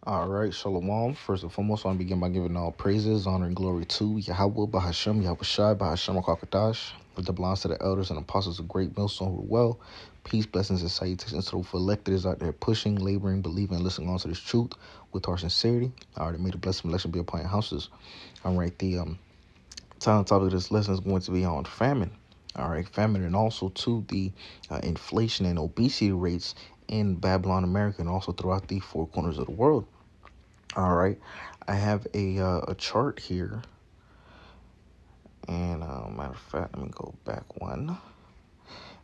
All right, Shalom. First and foremost, I want to begin by giving all praises, honor, and glory to Yahweh, Bahashem, Yahweh Shai, Bahashem, Kakadash, with the belongs to the elders and apostles of great millstone who are well. Peace, blessings, and salutations to the electors out there pushing, laboring, believing, and listening on to this truth with our sincerity. I already made a blessing election be upon your houses. All right, the time topic of this lesson is going to be on famine. All right, famine, and also to the inflation and obesity rates in Babylon, America, and also throughout the four corners of the world. All right, I have a chart here, and matter of fact, let me go back one.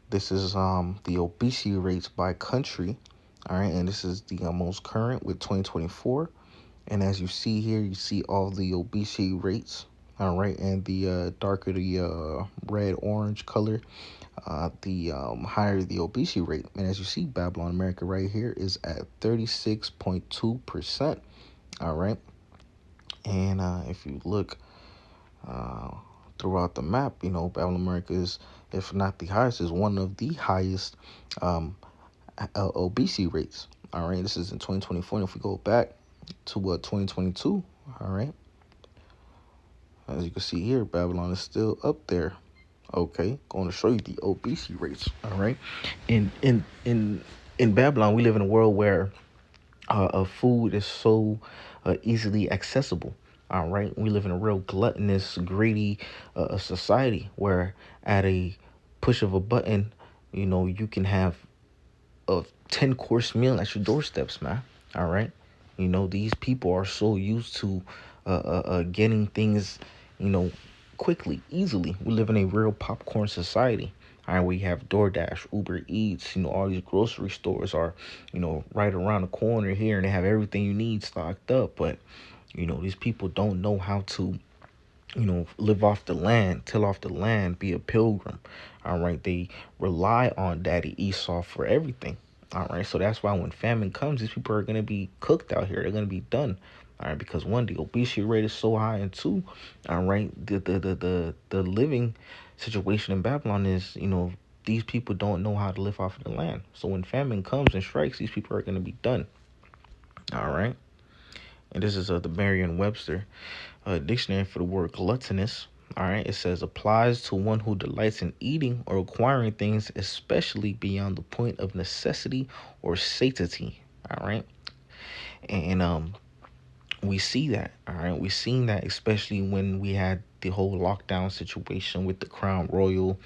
This is the obesity rates by country. All right, and this is the most current with 2024. And as you see here, you see all the obesity rates. All right, and the darker the red orange color, the higher the obesity rate. And as you see, Babylon America right here is at 36.2%. All right. And if you look uh, throughout the map, Babylon America is, if not the highest, is one of the highest um, obesity rates. All right, this is in 2024. And if we go back to 2022, all right, as you can see here, Babylon is still up there. Okay, going to show you the obesity rates. All right, in Babylon, we live in a world where food is so easily accessible. All right, we live in a real gluttonous, greedy society where at a push of a button, you can have a 10-course meal at your doorsteps, man. All right, these people are so used to getting things, you know, quickly, easily. We live in a real popcorn society. All right, we have DoorDash, Uber Eats, all these grocery stores are, right around the corner here and they have everything you need stocked up. But, these people don't know how to, live off the land, till off the land, be a pilgrim. All right, they rely on Daddy Esau for everything. All right, so that's why when famine comes, these people are going to be cooked out here. They're going to be done. All right, because one, the obesity rate is so high, and two, all right, the living situation in Babylon is, these people don't know how to live off of the land. So when famine comes and strikes, these people are going to be done. All right, and this is the Merriam-Webster dictionary for the word gluttonous. All right, it says applies to one who delights in eating or acquiring things, especially beyond the point of necessity or satiety. All right, and we see that. All right, we seen that especially when we had the whole lockdown situation with the Crown Royal.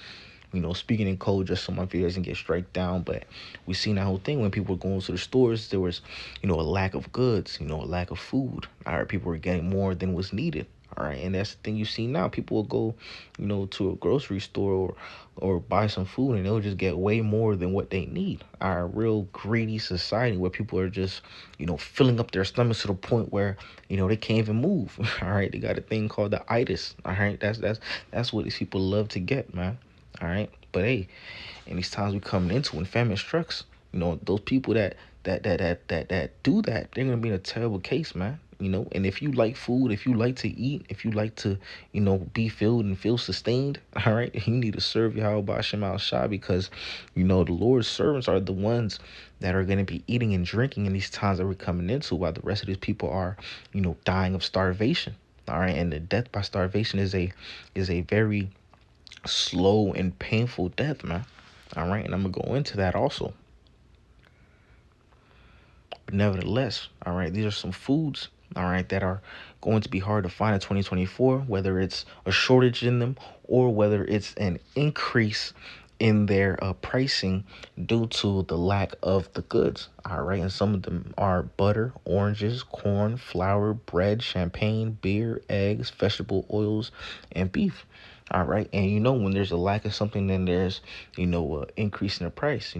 Speaking in code just so my video doesn't get striked down, but we seen that whole thing when people were going to the stores. There was, a lack of goods, a lack of food. All right, people were getting more than was needed. All right, and that's the thing you see now. People will go, to a grocery store or buy some food, and they'll just get way more than what they need. Our real greedy society where people are just, filling up their stomachs to the point where, they can't even move. All right, they got a thing called the itis. All right, that's what these people love to get, man. All right, but hey, in these times we coming into when famine strikes, those people that do that, they're gonna be in a terrible case, man. And if you like food, if you like to eat, if you like to, be filled and feel sustained, all right, you need to serve Yahweh Ba'ashem Al Shai because, the Lord's servants are the ones that are gonna be eating and drinking in these times that we're coming into, while the rest of these people are, dying of starvation. All right, and the death by starvation is a very slow and painful death, man. All right, and I'm gonna go into that also. But nevertheless, all right, these are some foods, all right, that are going to be hard to find in 2024, whether it's a shortage in them or whether it's an increase in their pricing due to the lack of the goods. All right, and some of them are butter, oranges, corn, flour, bread, champagne, beer, eggs, vegetable oils, and beef. All right, and when there's a lack of something, then there's increase in the price.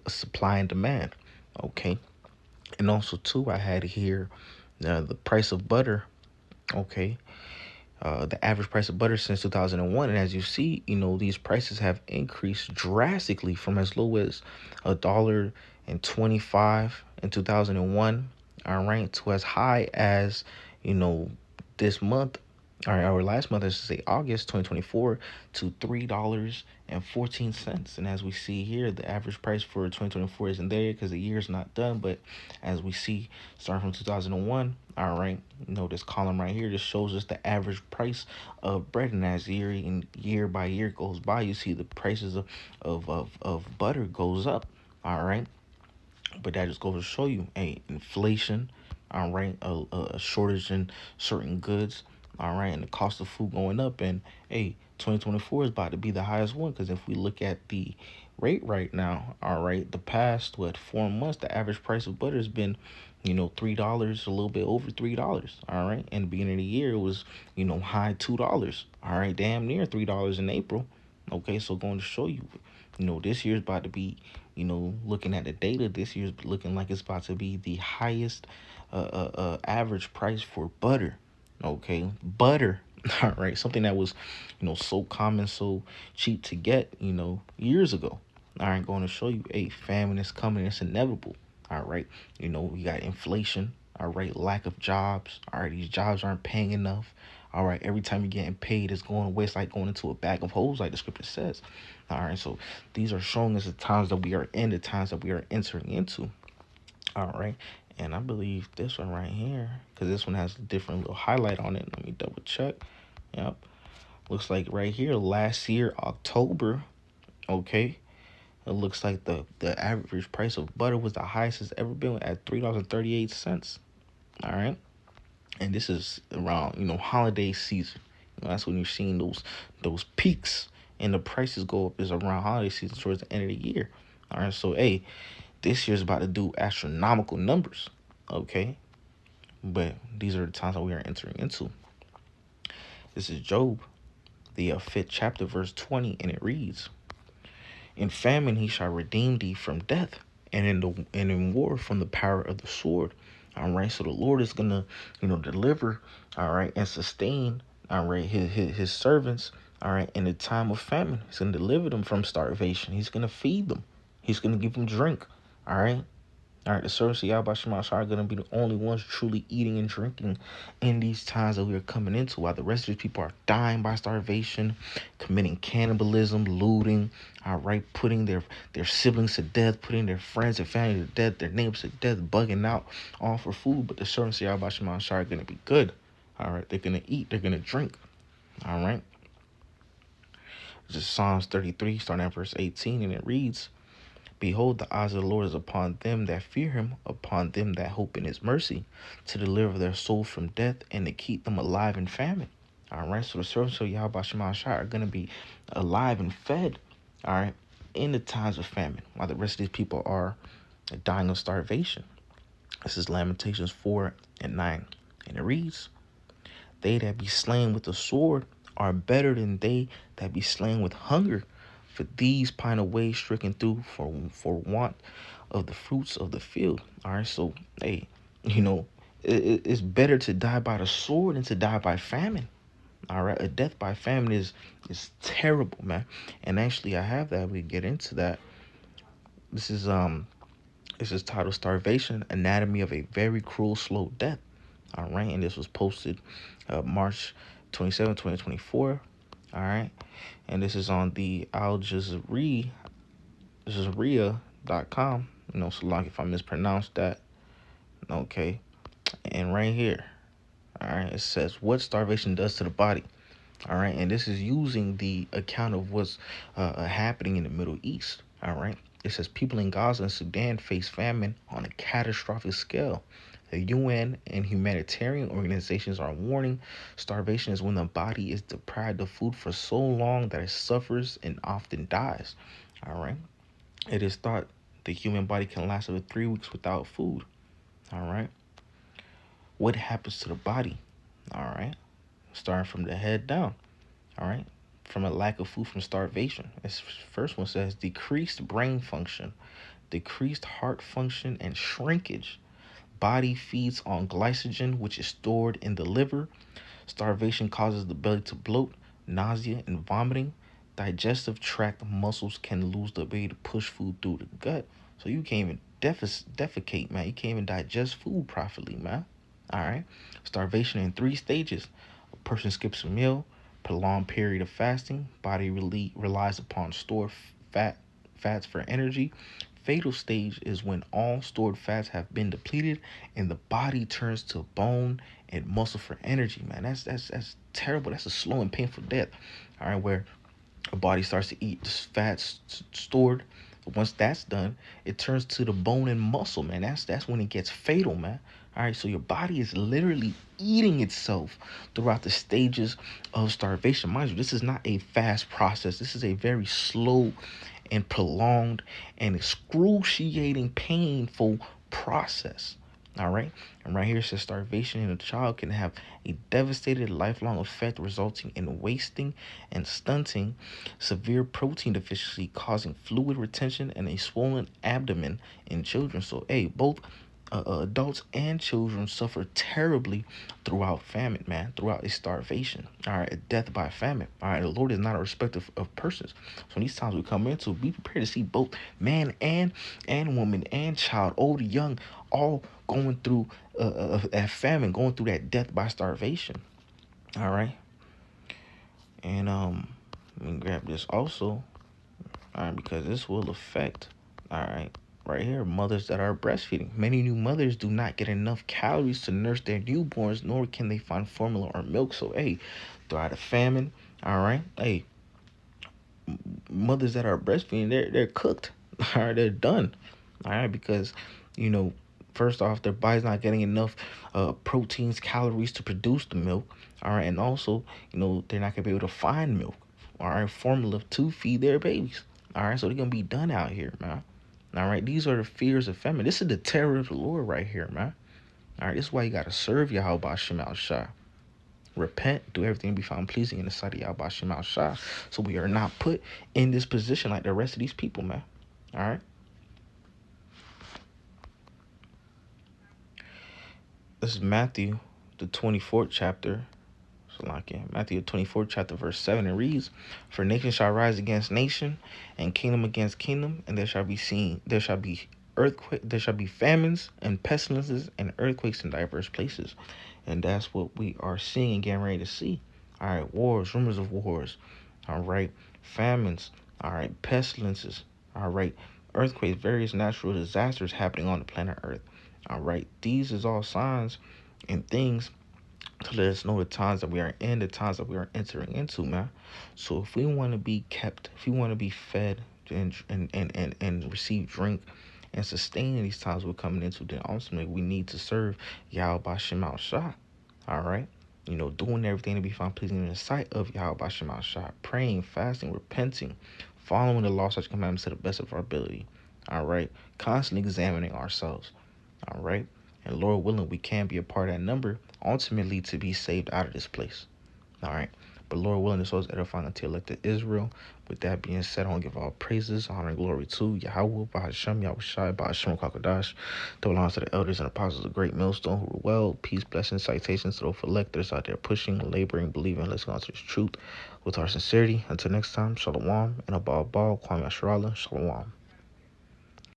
Supply and demand. Okay, and also too, I had here the price of butter. Okay, the average price of butter since 2001, and as you see, these prices have increased drastically from as low as $1.25 in 2001, all right, to as high as this month. All right, our last month, I should say August 2024, to $3.14. And as we see here, the average price for 2024 isn't there because the year's not done. But as we see, starting from 2001, all right, this column right here just shows us the average price of bread. And as year by year goes by, you see the prices of butter goes up. All right. But that just goes to show you, hey, inflation, all right, a shortage in certain goods, all right, and the cost of food going up. And hey, 2024 is about to be the highest one because if we look at the rate right now, all right, the past 4 months, the average price of butter has been, $3, a little bit over $3, all right. In the beginning of the year, it was, high $2, all right, damn near $3 in April. Okay, so going to show you, this year's about to be, looking at the data, this year's looking like it's about to be the highest average price for butter. Okay, butter. All right, something that was, so common, so cheap to get, years ago. All right, going to show you, a famine is coming. It's inevitable. All right, we got inflation. All right, lack of jobs. All right, these jobs aren't paying enough. All right, every time you're getting paid, it's going away. It's like going into a bag of holes, like the scripture says. All right, so these are showing us the times that we are in, the times that we are entering into. All right, and I believe this one right here, because this one has a different little highlight on it. Let me double check. Yep, looks like right here, last year, October, okay, it looks like the average price of butter was the highest it's ever been at $3.38. All right. And this is around holiday season. That's when you're seeing those peaks and the prices go up is around holiday season towards the end of the year. All right, so hey, this year's about to do astronomical numbers. Okay, but these are the times that we are entering into. This is Job, the 5th chapter, verse 20, and it reads, "In famine he shall redeem thee from death, and in war from the power of the sword." All right, so the Lord is gonna, deliver, all right, and sustain, all right, his servants, all right, in the time of famine. He's gonna deliver them from starvation. He's gonna feed them. He's gonna give them drink. All right. All right, the servants of Yahweh Shemashah are going to be the only ones truly eating and drinking in these times that we are coming into, while the rest of these people are dying by starvation, committing cannibalism, looting, all right, putting their siblings to death, putting their friends and family to death, their neighbors to death, bugging out, all for food. But the servants of Yahweh Shemashah are going to be good. All right, they're going to eat, they're going to drink. All right. This is Psalms 33, starting at verse 18, and it reads, "Behold, the eyes of the Lord is upon them that fear him, upon them that hope in his mercy, to deliver their soul from death and to keep them alive in famine." All right, so the servants of Yahweh Shemashah are going to be alive and fed, all right, in the times of famine, while the rest of these people are dying of starvation. This is Lamentations 4 and 9. And it reads, "They that be slain with the sword are better than they that be slain with hunger. For these pine away, stricken through for want of the fruits of the field." All right, so hey, it's better to die by the sword than to die by famine. All right, a death by famine is terrible, man. And actually, I have that. We get into that. This is titled "Starvation: Anatomy of a Very Cruel, Slow Death." All right, and this was posted March 27, 2024. All right, and this is on the Al Jazeera.com. So long if I mispronounced that. Okay, and right here, all right, it says what starvation does to the body. All right, and this is using the account of what's happening in the Middle East. All right, it says people in Gaza and Sudan face famine on a catastrophic scale. The UN and humanitarian organizations are warning starvation is when the body is deprived of food for so long that it suffers and often dies. All right, it is thought the human body can last over 3 weeks without food. All right, what happens to the body? All right, starting from the head down. All right, from a lack of food from starvation. This first one says decreased brain function, decreased heart function, and shrinkage. Body feeds on glycogen, which is stored in the liver. Starvation causes the belly to bloat, nausea, and vomiting. Digestive tract muscles can lose the ability to push food through the gut. So you can't even defecate, man. You can't even digest food properly, man. All right. Starvation in 3 stages: person skips a meal, prolonged period of fasting, body relies upon stored fats for energy. Fatal stage is when all stored fats have been depleted and the body turns to bone and muscle for energy. Man, that's terrible. That's a slow and painful death. All right, where the body starts to eat the fats stored. Once that's done, it turns to the bone and muscle, man. That's when it gets fatal, man. All right, so your body is literally eating itself throughout the stages of starvation. Mind you, this is not a fast process. This is a very slow and prolonged and excruciating, painful process. All right. And right here it says starvation in a child can have a devastating lifelong effect, resulting in wasting and stunting, severe protein deficiency, causing fluid retention and a swollen abdomen in children. So, hey, both adults and children suffer terribly throughout famine, man, throughout a starvation, all right, a death by famine, all right. The Lord is not a respecter of persons. So in these times we come into, be prepared to see both man and woman and child, old, young, all going through that famine, going through that death by starvation, all right. And let me grab this also, all right, because this will affect, all right, right here, mothers that are breastfeeding. Many new mothers do not get enough calories to nurse their newborns, nor can they find formula or milk. So, hey, throughout a famine, all right, hey, mothers that are breastfeeding, they're cooked, all right, they're done, all right, because you know, first off, their body's not getting enough proteins, calories to produce the milk, all right, and also, you know, they're not gonna be able to find milk, all right, formula to feed their babies, all right, so they're gonna be done out here, man. All right, these are the fears of famine. This is the terror of the Lord right here, man. All right, this is why you gotta serve Yahweh Shema Shai. Repent, do everything to be found pleasing in the sight of Yahweh Shema Shai, so we are not put in this position like the rest of these people, man. All right. This is Matthew, the 24th chapter. So like in Matthew 24th chapter verse 7, it reads, "For nation shall rise against nation, and kingdom against kingdom, and there shall be earthquake, there shall be famines and pestilences and earthquakes in diverse places." And that's what we are seeing and getting ready to see. All right, wars, rumors of wars. All right, famines. All right, pestilences. All right, earthquakes, various natural disasters happening on the planet Earth. All right, these is all signs and things to let us know the times that we are in, the times that we are entering into, man. So if we want to be kept, if we want to be fed and receive drink and sustain in these times we're coming into, then ultimately we need to serve Yahweh Bashem Al Shah. All right. You know, doing everything to be found pleasing in the sight of Yahweh Bashem Al Shah, praying, fasting, repenting, following the law, such commandments to the best of our ability. All right. Constantly examining ourselves. All right. And Lord willing, we can be a part of that number, ultimately to be saved out of this place. All right. But Lord willing, this was edifying unto elected Israel. With that being said, I want to give all praises, honor, and glory to Yahweh, Bahashem, Yahushai, Bahashem, Kakadash. That belongs to the elders and apostles of Great Millstone who were well. Peace, blessings, citations to those electors out there pushing, laboring, believing, listening on to this truth with our sincerity. Until next time, Shalom, and Abba, Kwame Asherallah, Shalom.